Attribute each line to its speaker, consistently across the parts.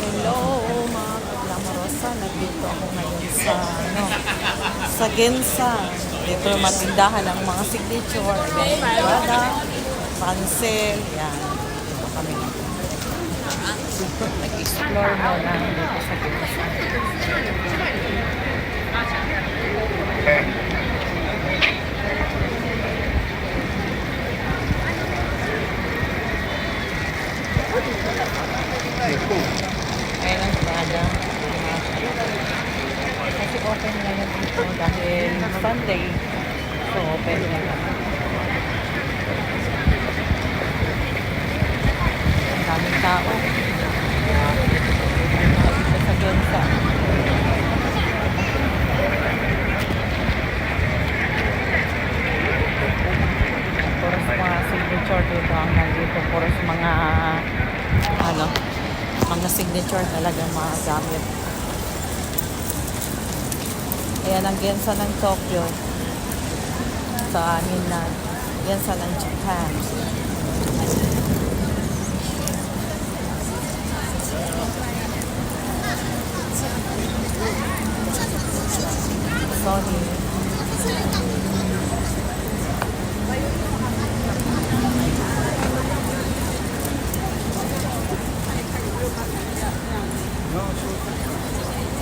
Speaker 1: Hello mga kaglamorosa, nandito ako ngayon sa sa Gensa. Dito matindahan ang mga signature, Prada, Pansel, yan. Dito kami nag-explore muna dito sa Gensa. Ayan ang Prada. Kasi open ngayon dito dahil Sunday. So open ngayon. Ang daming tao. Dito sa Gensa. Puros mga signature dito ang nandito. Puros mga mga signature talaga mga gamit. Ayan ang Gensa ng Tokyo. Sa amin na Gensa ng Japan. Sony.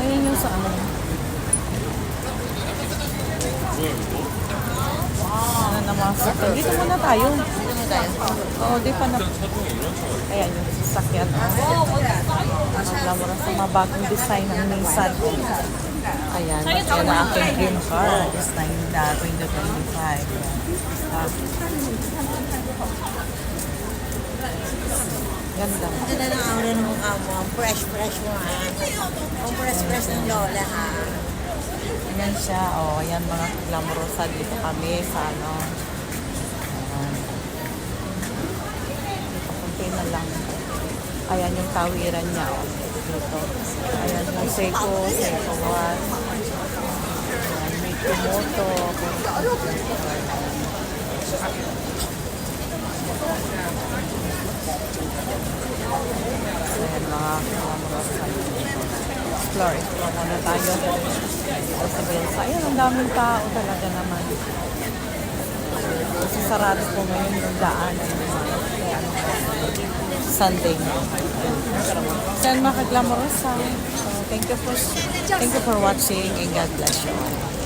Speaker 1: Ayan yung sa ano. Ano naman sa ito? Dito muna tayo. Oo, di pa na. Ayan yung sasakyan. Maglamura sa mga bagong design ng Nissan. Ayan, yan na aking dream car. This time na 2025. Ganda.
Speaker 2: Ganda ng aura ng mukha mo. Ang fresh mo ha. Ang fresh ng lola ha.
Speaker 1: Ayan siya. O, ayan mga glamorosa. Dito kami sa ano. Ayan. Dito kunti na lang. Ayan yung tawiran niya. O, dito. Ayan yung Seiko 1. Ayan, may Kumoto. Ayan mga glamorosa. Explore muna tayo. Dito sa Gensa. Ayan, ang daming tao talaga naman. Kasi sarado po ngayon yung daan. Sunday na. So, mga kaglamorosa. So, thank you for watching and God bless you all.